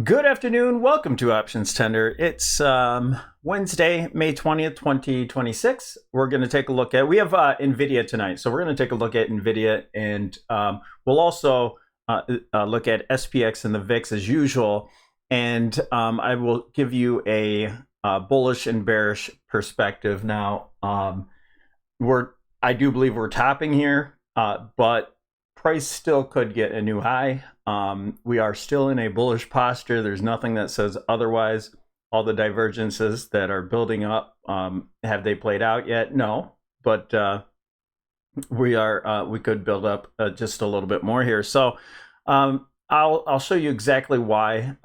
Good afternoon. Welcome to OptionsTender. It's Wednesday, May 20th, 2026. We're going to take a look at, we have Nvidia tonight. So we're going to take a look at Nvidia, and we'll also look at SPX and the VIX as usual. And I will give you a bullish and bearish perspective. Now, I do believe we're topping here, but price still could get a new high. We are still in a bullish posture. There's nothing that says otherwise. All the divergences that are building up, have they played out yet? No, but we could build up just a little bit more here. So I'll show you exactly why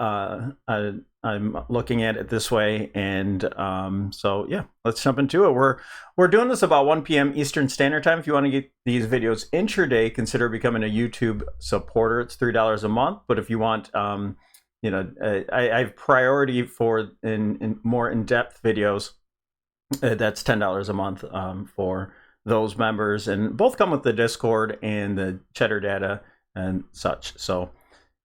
I'm looking at it this way. And so yeah, let's jump into it. We're doing this about 1 p.m. Eastern Standard Time. If you want to get these videos intraday, consider becoming a YouTube supporter. It's $3 a month. But if you want, I have priority for in more in-depth videos. That's $10 a month for those members, and both come with the Discord and the Cheddar data and such. So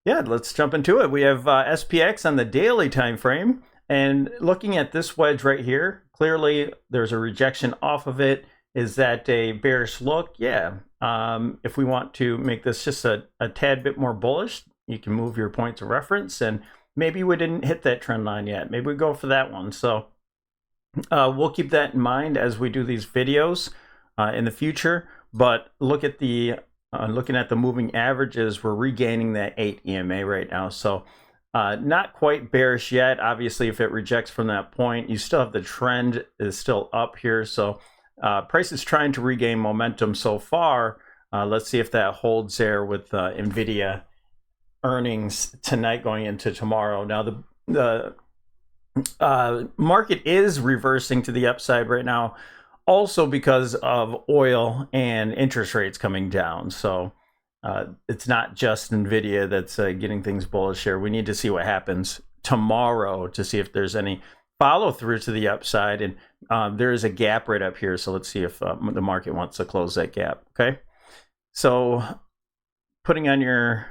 yeah, let's jump into it. We have SPX on the daily time frame, and looking at this wedge right here, clearly there's a rejection off of it. Is that a bearish look? Yeah. If we want to make this just a tad bit more bullish, you can move your points of reference, and maybe we didn't hit that trend line yet. Maybe we go for that one. So we'll keep that in mind as we do these videos in the future. But look at looking at the moving averages, we're regaining that 8 EMA right now. So not quite bearish yet. Obviously, if it rejects from that point, you still have the trend is still up here. So price is trying to regain momentum so far. Let's see if that holds there with Nvidia earnings tonight going into tomorrow. Now the market is reversing to the upside right now, also because of oil and interest rates coming down. So it's not just Nvidia that's getting things bullish here. We need to see what happens tomorrow to see if there's any follow through to the upside. And there is a gap right up here. So let's see if the market wants to close that gap. Okay. So putting on your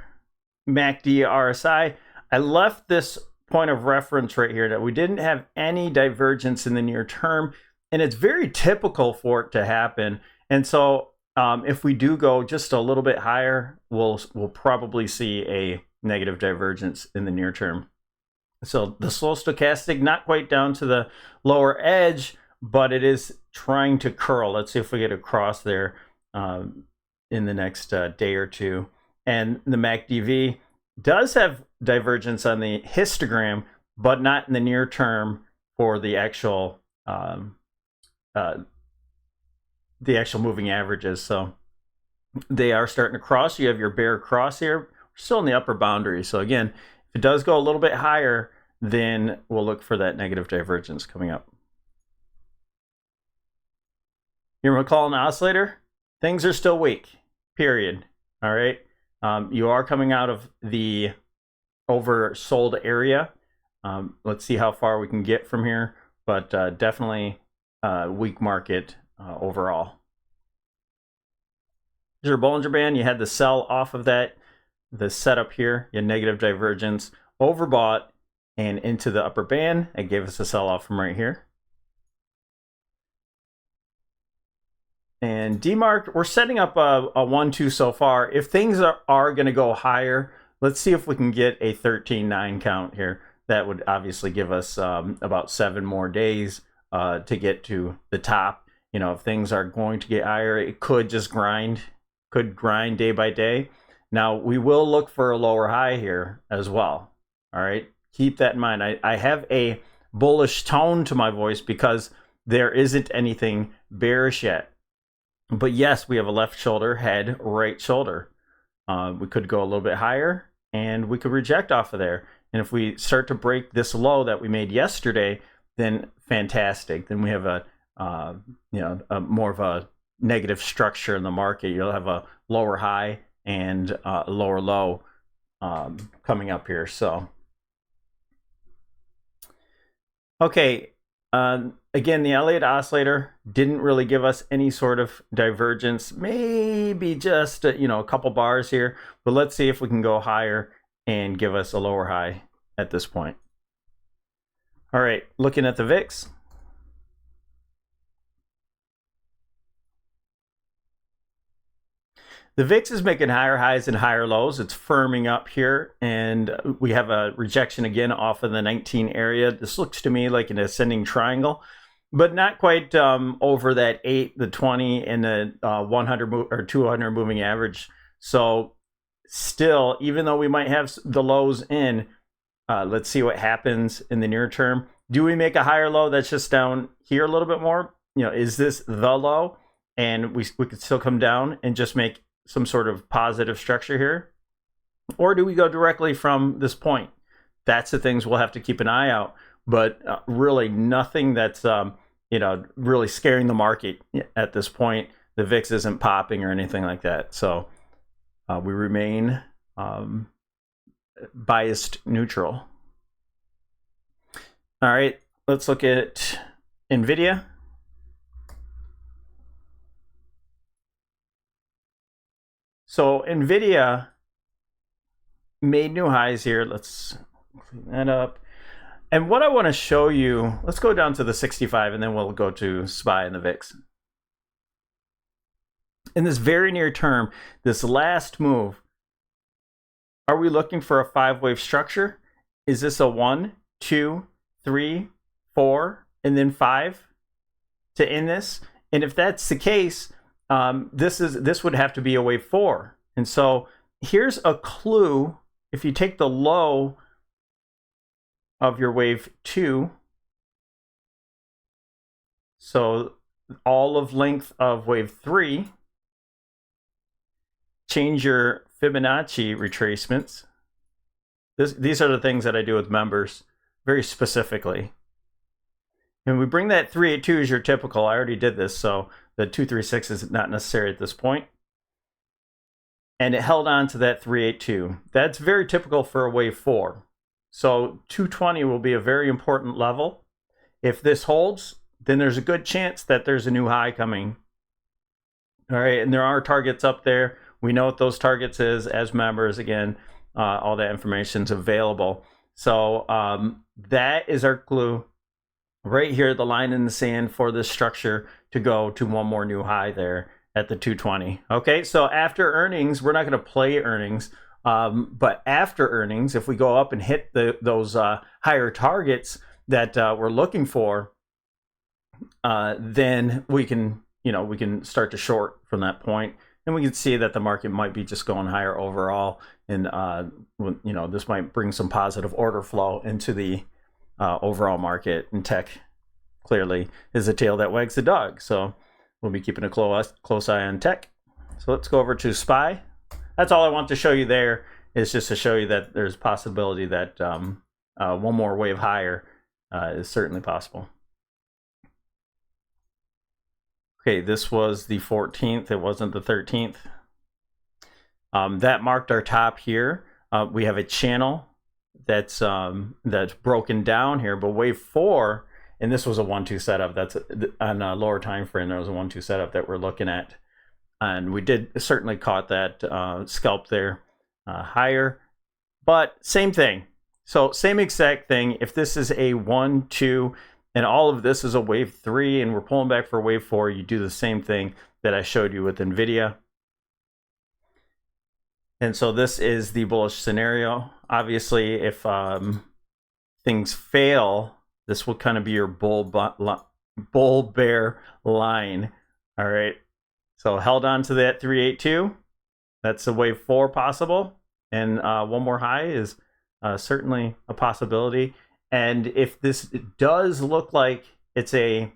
MACD RSI, I left this point of reference right here that we didn't have any divergence in the near term. And it's very typical for it to happen. And so if we do go just a little bit higher, we'll probably see a negative divergence in the near term. So the slow stochastic, not quite down to the lower edge, but it is trying to curl. Let's see if we get across there in the next day or two. And the MACD does have divergence on the histogram, but not in the near term for the actual moving averages. So they are starting to cross. You have your bear cross here. We're still in the upper boundary. So again, if it does go a little bit higher, then we'll look for that negative divergence coming up. Your McClellan oscillator, things are still weak, period. All right. You are coming out of the oversold area. Let's see how far we can get from here, but definitely weak market overall. Here's your Bollinger Band. You had the sell off of that, the setup here. You had negative divergence, overbought, and into the upper band. It gave us a sell off from right here. And DMARC, we're setting up a 1-2 so far. If things are going to go higher, let's see if we can get a 13-9 count here. That would obviously give us about 7 more days to get to the top. You know, if things are going to get higher, it could just grind day by day. Now, we will look for a lower high here as well. All right, keep that in mind. I have a bullish tone to my voice because there isn't anything bearish yet. But yes, we have a left shoulder, head, right shoulder. We could go a little bit higher, and we could reject off of there. And if we start to break this low that we made yesterday, then fantastic. Then we have a more of a negative structure in the market. You'll have a lower high and a lower low coming up here. So, okay. Again, the Elliott oscillator didn't really give us any sort of divergence. Maybe just a couple bars here. But let's see if we can go higher and give us a lower high at this point. All right, looking at the VIX. The VIX is making higher highs and higher lows. It's firming up here, and we have a rejection again off of the 19 area. This looks to me like an ascending triangle, but not quite over that 8, the 20, and the 100 or 200 moving average. So still, even though we might have the lows in, let's see what happens in the near term. Do we make a higher low that's just down here a little bit more? You know, is this the low? And we could still come down and just make some sort of positive structure here? Or do we go directly from this point? That's the things we'll have to keep an eye out. But really nothing that's, really scaring the market at this point. The VIX isn't popping or anything like that. So we remain biased neutral. All right, let's look at Nvidia. So Nvidia made new highs here. Let's clean that up. And what I want to show you, let's go down to the 65 and then we'll go to SPY and the VIX. In this very near term, this last move, are we looking for a 5-wave structure? Is this a 1, 2, 3, 4, and then 5 to end this? And if that's the case, this would have to be a wave 4. And so here's a clue. If you take the low of your wave 2, so all of length of wave 3, change your Fibonacci retracements. These are the things that I do with members very specifically. And we bring that 382 as your typical. I already did this, so the 236 is not necessary at this point. And it held on to that 382. That's very typical for a wave 4. So 220 will be a very important level. If this holds, then there's a good chance that there's a new high coming. All right, and there are targets up there. We know what those targets is as members. Again, all that information is available. So that is our clue. Right here, the line in the sand for this structure to go to one more new high there at the 220. Okay, so after earnings, we're not going to play earnings, but after earnings, if we go up and hit those higher targets that we're looking for, then we can start to short from that point, and we can see that the market might be just going higher overall, and this might bring some positive order flow into the overall market. And tech clearly is the tail that wags the dog, so we'll be keeping a close eye on tech. So let's go over to SPY. That's all I want to show you there, is just to show you that there's a possibility that one more wave higher is certainly possible. Okay, this was the 14th. It wasn't the 13th. That marked our top here. We have a channel that's broken down here, but wave 4, and this was a 1-2 setup. That's on a lower time frame. There was a 1-2 setup that we're looking at, and we did certainly caught that scalp there higher, but same thing. So same exact thing. If this is a 1-2 and all of this is a wave 3 and we're pulling back for wave 4, you do the same thing that I showed you with Nvidia. And so this is the bullish scenario. Obviously, if things fail, this will kind of be your bull bear line. All right. So held on to that 382. That's a wave 4 possible. And one more high is certainly a possibility. And if this does look like it's a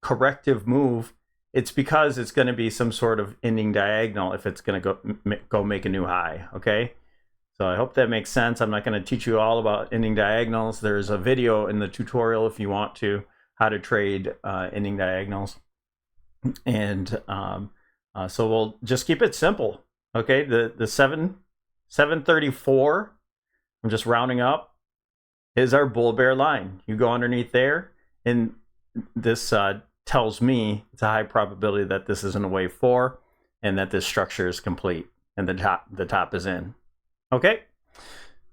corrective move, it's because it's going to be some sort of ending diagonal if it's going to go make a new high. Okay, so I hope that makes sense. I'm not going to teach you all about ending diagonals. There's a video in the tutorial if you want to, how to trade ending diagonals. And so we'll just keep it simple. Okay, the 734, I'm just rounding up, is our bull bear line. You go underneath there, and this tells me it's a high probability that this isn't a wave 4 and that this structure is complete and the top is in. Okay,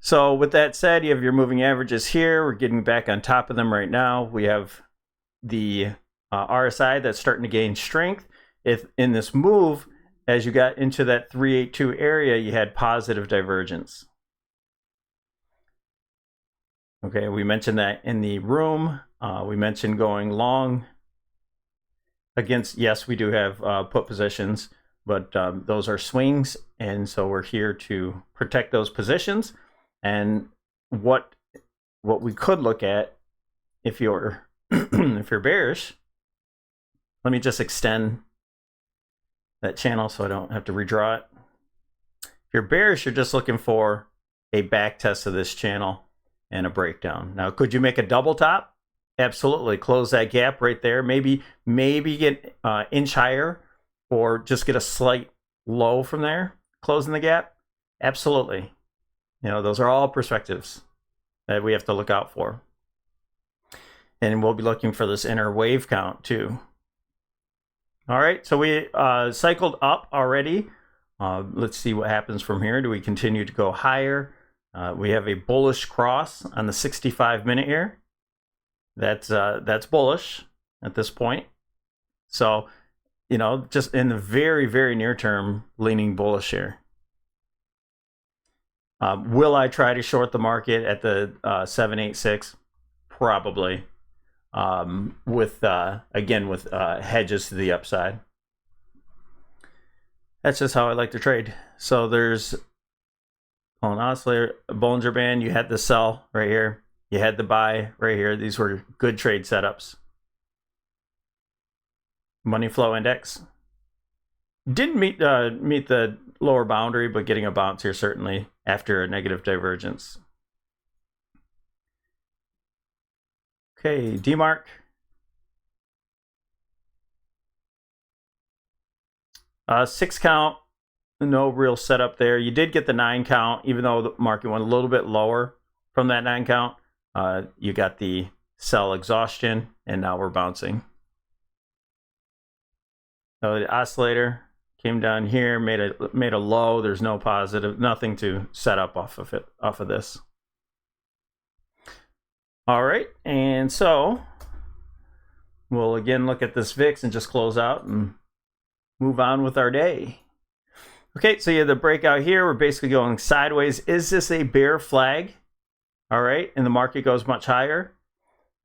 So with that said, you have your moving averages here. We're getting back on top of them right now. We have the RSI that's starting to gain strength. If in this move, as you got into that 382 area, you had positive divergence. Okay, we mentioned that in the room. We mentioned going long against, yes, we do have put positions, but those are swings, and so we're here to protect those positions. And what we could look at, if you're if you're bearish, let me just extend that channel so I don't have to redraw it. If you're bearish, you're just looking for a back test of this channel and a breakdown. Now, could you make a double top? Absolutely. Close that gap right there. Maybe get inch higher, or just get a slight low from there, closing the gap. Absolutely. You know, those are all perspectives that we have to look out for. And we'll be looking for this inner wave count too. All right, so we cycled up already. Let's see what happens from here. Do we continue to go higher? We have a bullish cross on the 65-minute here. That's bullish at this point. So, you know, just in the very, very near term, leaning bullish here. Will I try to short the market at the 786? Probably. With hedges to the upside. That's just how I like to trade. So there's an oscillator, a Bollinger Band. You had the sell right here. You had the buy right here. These were good trade setups. Money flow index didn't meet the lower boundary, but getting a bounce here certainly after a negative divergence. Okay, DMARC. Six count, no real setup there. You did get the 9 count, even though the market went a little bit lower from that 9 count. You got the sell exhaustion, and now we're bouncing. So the oscillator came down here, made a low. There's no positive, nothing to set up off of this. All right, and so we'll again look at this VIX and just close out and move on with our day. Okay, so you have the breakout here. We're basically going sideways. Is this a bear flag? All right, and the market goes much higher?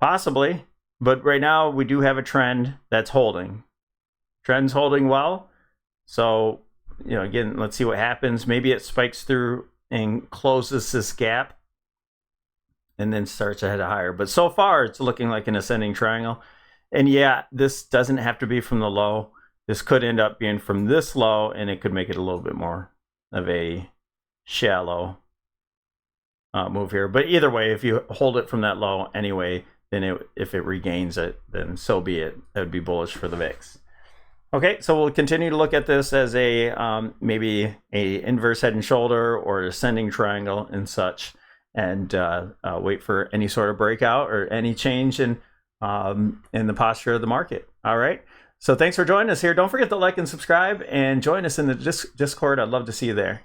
Possibly, but right now we do have a trend that's holding. Trend's holding well. So, you know, again, let's see what happens. Maybe it spikes through and closes this gap and then starts to head higher. But so far, it's looking like an ascending triangle. And yeah, this doesn't have to be from the low. This could end up being from this low, and it could make it a little bit more of a shallow move here. But either way, if you hold it from that low anyway, then if it regains it, then so be it. That would be bullish for the VIX. Okay, so we'll continue to look at this as a maybe a inverse head and shoulder or ascending triangle and such, and wait for any sort of breakout or any change in the posture of the market. All right, so thanks for joining us here. Don't forget to like and subscribe, and join us in the Discord. I'd love to see you there.